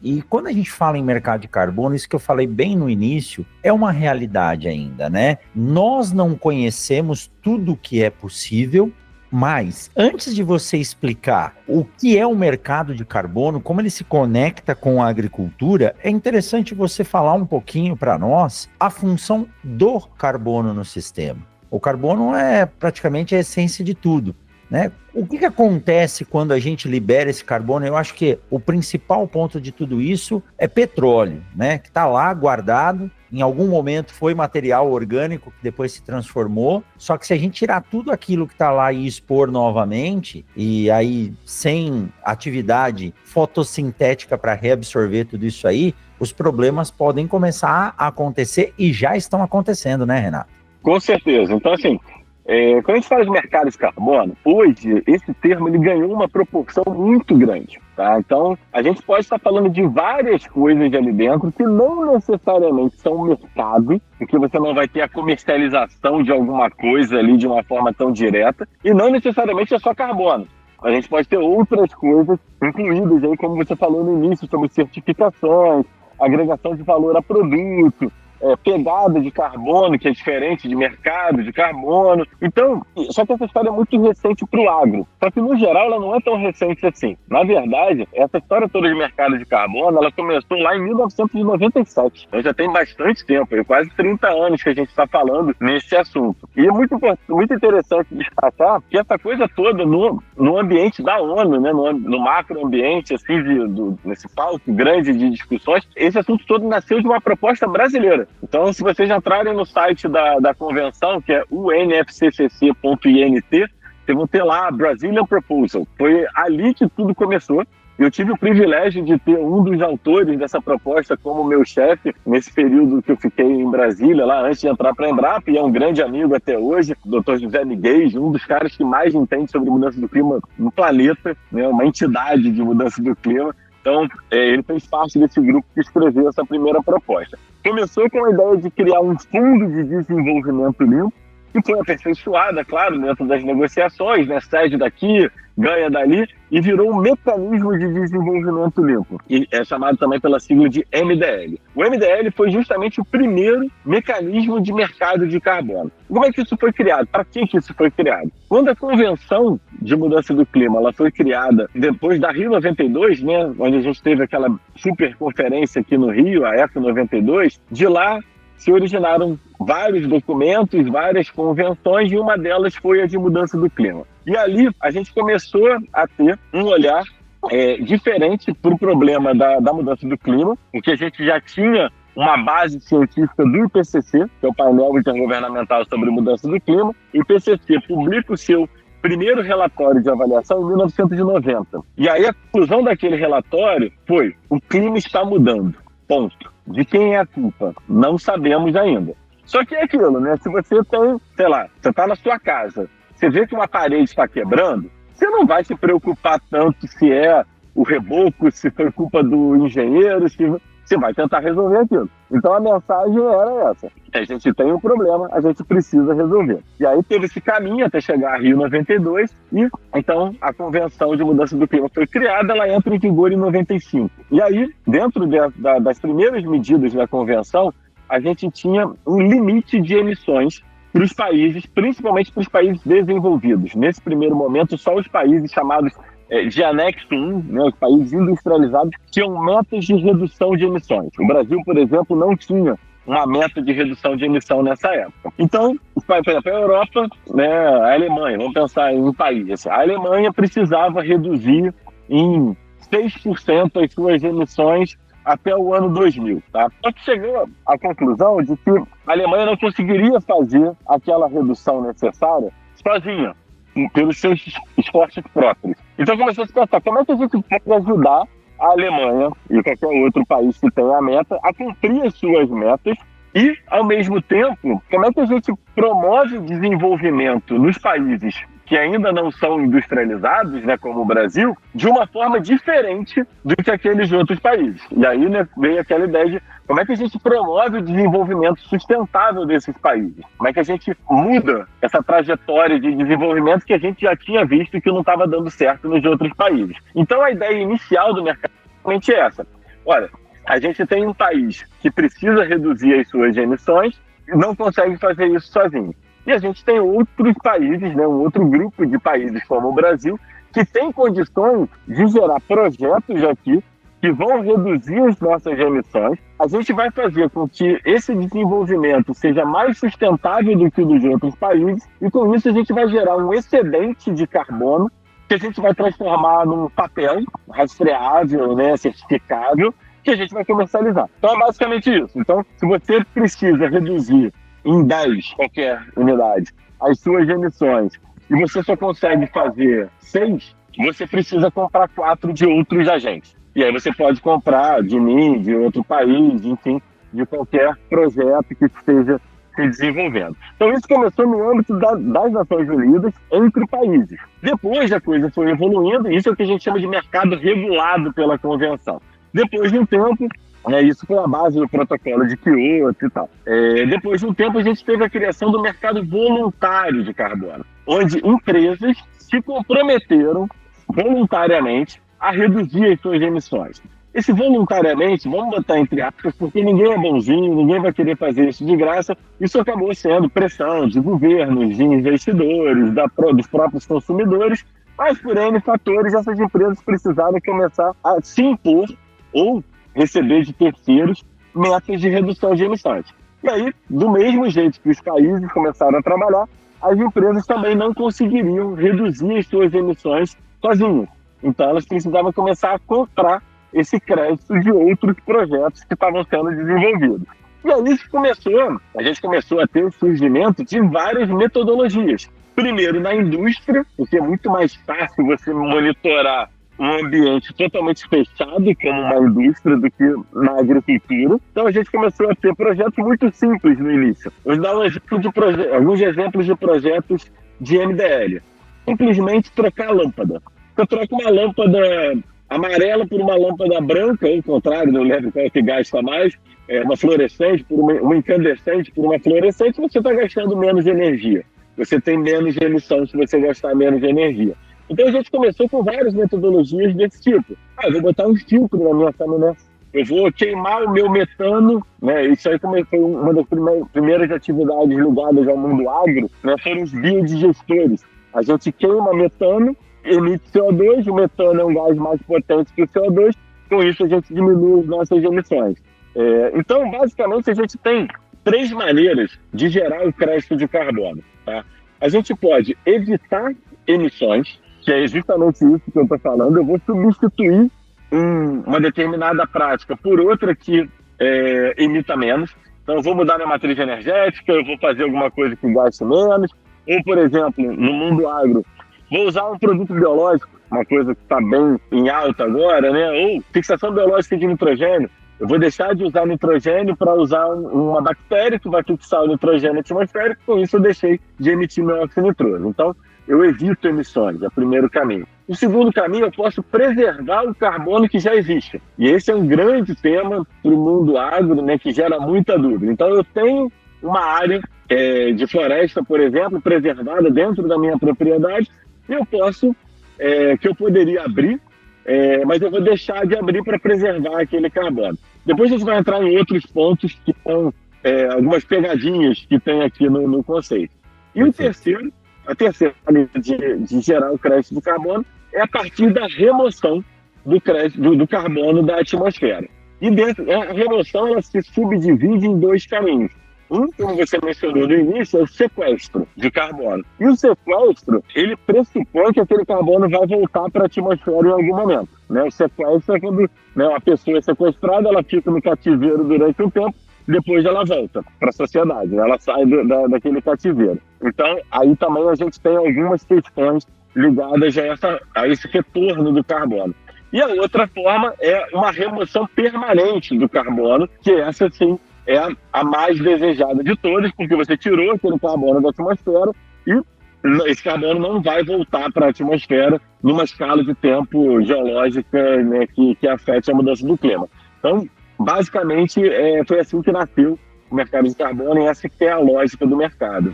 E quando a gente fala em mercado de carbono, isso que eu falei bem no início, é uma realidade ainda, né? Nós não conhecemos tudo o que é possível, mas antes de você explicar o que é o mercado de carbono, como ele se conecta com a agricultura, é interessante você falar um pouquinho para nós a função do carbono no sistema. O carbono é praticamente a essência de tudo, né? O que acontece quando a gente libera esse carbono? Eu acho que o principal ponto de tudo isso é petróleo, né? Que está lá guardado, em algum momento foi material orgânico que depois se transformou, só que se a gente tirar tudo aquilo que está lá e expor novamente, e aí sem atividade fotossintética para reabsorver tudo isso aí, os problemas podem começar a acontecer e já estão acontecendo, né, Renato? Com certeza. Então, assim, quando a gente fala de mercado de carbono, hoje esse termo ele ganhou uma proporção muito grande. Tá? Então, a gente pode estar falando de várias coisas ali dentro que não necessariamente são mercado, porque você não vai ter a comercialização de alguma coisa ali de uma forma tão direta, e não necessariamente é só carbono. A gente pode ter outras coisas incluídas aí, como você falou no início, sobre certificações, agregação de valor a produto, pegada de carbono, que é diferente de mercado de carbono. Então, só que essa história é muito recente para o agro. Só que, no geral, ela não é tão recente assim. Na verdade, essa história toda de mercado de carbono, ela começou lá em 1997. Então, já tem bastante tempo, quase 30 anos que a gente está falando nesse assunto. E é muito interessante destacar que essa coisa toda no ambiente da ONU, né, no macroambiente, assim, nesse palco grande de discussões, esse assunto todo nasceu de uma proposta brasileira. Então, se vocês entrarem no site da convenção, que é unfccc.int, vocês vão ter lá Brazilian Proposal. Foi ali que tudo começou. Eu tive o privilégio de ter um dos autores dessa proposta como meu chefe nesse período que eu fiquei em Brasília, lá antes de entrar para a Embrapa, e é um grande amigo até hoje, o Dr. José Miguel, um dos caras que mais entende sobre mudança do clima no planeta, né, uma entidade de mudança do clima. Então, ele fez parte desse grupo que escreveu essa primeira proposta. Começou com a ideia de criar um fundo de desenvolvimento limpo, que foi aperfeiçoada, claro, dentro das negociações, né? Cede daqui, ganha dali, e virou um mecanismo de desenvolvimento limpo, que é chamado também pela sigla de MDL. O MDL foi justamente o primeiro mecanismo de mercado de carbono. Como é que isso foi criado? Para que isso foi criado? Quando a Convenção de Mudança do Clima ela foi criada depois da Rio 92, né, onde a gente teve aquela super conferência aqui no Rio, a ECO 92, de lá se originaram vários documentos, várias convenções, e uma delas foi a de mudança do clima. E ali a gente começou a ter um olhar diferente para o problema da mudança do clima, porque a gente já tinha uma base científica do IPCC, que é o painel intergovernamental sobre mudança do clima. O IPCC publica o seu primeiro relatório de avaliação em 1990. E aí a conclusão daquele relatório foi: o clima está mudando. Ponto. De quem é a culpa? Não sabemos ainda. Só que é aquilo, né? Se você tem, sei lá, você está na sua casa, você vê que uma parede está quebrando, você não vai se preocupar tanto se é o reboco, se foi culpa do engenheiro, se você vai tentar resolver aquilo. Então a mensagem era essa: a gente tem um problema, a gente precisa resolver. E aí teve esse caminho até chegar a Rio 92, e então a Convenção de Mudança do Clima foi criada, ela entra em vigor em 95. E aí, dentro das primeiras medidas da Convenção, a gente tinha um limite de emissões para os países, principalmente para os países desenvolvidos. Nesse primeiro momento, só os países chamados de anexo 1, né, os países industrializados, tinham metas de redução de emissões. O Brasil, por exemplo, não tinha uma meta de redução de emissão nessa época. Então, por exemplo, a Europa, né, a Alemanha, vamos pensar em um país, a Alemanha precisava reduzir em 6% as suas emissões até o ano 2000. Tá? Só que chegou à conclusão de que a Alemanha não conseguiria fazer aquela redução necessária sozinha, pelos seus esforços próprios. Então começou a se pensar: como é que a gente pode ajudar a Alemanha e qualquer outro país que tenha a meta a cumprir as suas metas e, ao mesmo tempo, como é que a gente promove o desenvolvimento nos países que ainda não são industrializados, né, como o Brasil, de uma forma diferente do que aqueles outros países. E aí, né, veio aquela ideia de como é que a gente promove o desenvolvimento sustentável desses países? Como é que a gente muda essa trajetória de desenvolvimento que a gente já tinha visto que não estava dando certo nos outros países? Então, a ideia inicial do mercado é essa: olha, a gente tem um país que precisa reduzir as suas emissões e não consegue fazer isso sozinho. E a gente tem outros países, né, um outro grupo de países como o Brasil, que tem condições de gerar projetos aqui que vão reduzir as nossas emissões. A gente vai fazer com que esse desenvolvimento seja mais sustentável do que o dos outros países e com isso a gente vai gerar um excedente de carbono que a gente vai transformar num papel rastreável, né, certificável, que a gente vai comercializar. Então é basicamente isso. Então, se você precisa reduzir em 10 qualquer unidade as suas emissões e você só consegue fazer 6, você precisa comprar 4 de outros agentes. E aí você pode comprar de mim, de outro país, enfim, de qualquer projeto que esteja se desenvolvendo. Então isso começou no âmbito das Nações Unidas entre países. Depois a coisa foi evoluindo, isso é o que a gente chama de mercado regulado pela Convenção. Depois de um tempo, isso foi a base do protocolo de Kyoto e tal. Depois de um tempo a gente teve a criação do mercado voluntário de carbono, onde empresas se comprometeram voluntariamente a reduzir as suas emissões. Esse voluntariamente, vamos botar entre aspas, porque ninguém é bonzinho, ninguém vai querer fazer isso de graça, isso acabou sendo pressão de governos, de investidores, dos próprios consumidores, mas por N fatores essas empresas precisaram começar a se impor ou receber de terceiros metas de redução de emissões. E aí, do mesmo jeito que os países começaram a trabalhar, as empresas também não conseguiriam reduzir as suas emissões sozinhas. Então elas precisavam começar a comprar esse crédito de outros projetos que estavam sendo desenvolvidos. E aí a gente começou a ter o surgimento de várias metodologias. Primeiro na indústria, porque é muito mais fácil você monitorar um ambiente totalmente fechado, como uma indústria, do que na agricultura. Então a gente começou a ter projetos muito simples no início. Vou dar alguns exemplos de projetos de MDL. Simplesmente trocar a lâmpada. Eu troco uma lâmpada amarela por uma lâmpada branca, ou ao contrário, não lembro qual é que gasta mais, uma fluorescente por uma incandescente por uma fluorescente, você está gastando menos energia. Você tem menos emissão se você gastar menos energia. Então a gente começou com várias metodologias desse tipo. Eu vou botar um filtro na minha chaminé, eu vou queimar o meu metano, né? Isso aí foi uma das primeiras atividades ligadas ao mundo agro, né? Foram os biodigestores. A gente queima metano, emite CO2, o metano é um gás mais potente que o CO2, com isso a gente diminui as nossas emissões. Então, basicamente, a gente tem 3 maneiras de gerar o crédito de carbono. Tá? A gente pode evitar emissões, que é justamente isso que eu estou falando, eu vou substituir uma determinada prática por outra que emita menos. Então, eu vou mudar minha matriz energética, eu vou fazer alguma coisa que gaste menos, ou, por exemplo, no mundo agro, vou usar um produto biológico, uma coisa que está bem em alta agora, né? Ou fixação biológica de nitrogênio. Eu vou deixar de usar nitrogênio para usar uma bactéria que vai fixar o nitrogênio atmosférico, com isso eu deixei de emitir meu óxido nitroso. Então, eu evito emissões, é o primeiro caminho. O segundo caminho, eu posso preservar o carbono que já existe. E esse é um grande tema para o mundo agro, né, que gera muita dúvida. Então, eu tenho uma área de floresta, por exemplo, preservada dentro da minha propriedade, e eu poderia abrir, mas eu vou deixar de abrir para preservar aquele carbono. Depois a gente vai entrar em outros pontos que são algumas pegadinhas que tem aqui no conceito. E a terceira maneira de gerar o crédito de carbono é a partir da remoção do carbono da atmosfera. E a remoção ela se subdivide em 2 caminhos. Como você mencionou no início, é o sequestro de carbono. E o sequestro, ele pressupõe que aquele carbono vai voltar para a atmosfera em algum momento. Né? O sequestro é quando a pessoa é sequestrada, ela fica no cativeiro durante um tempo, depois ela volta para a sociedade, né? Ela sai daquele cativeiro. Então, aí também a gente tem algumas questões ligadas a esse retorno do carbono. E a outra forma é uma remoção permanente do carbono, que essa sim é a mais desejada de todas, porque você tirou aquele carbono da atmosfera e esse carbono não vai voltar para a atmosfera numa escala de tempo geológica, né, que afete a mudança do clima. Então, basicamente, foi assim que nasceu o mercado de carbono e essa que é a lógica do mercado.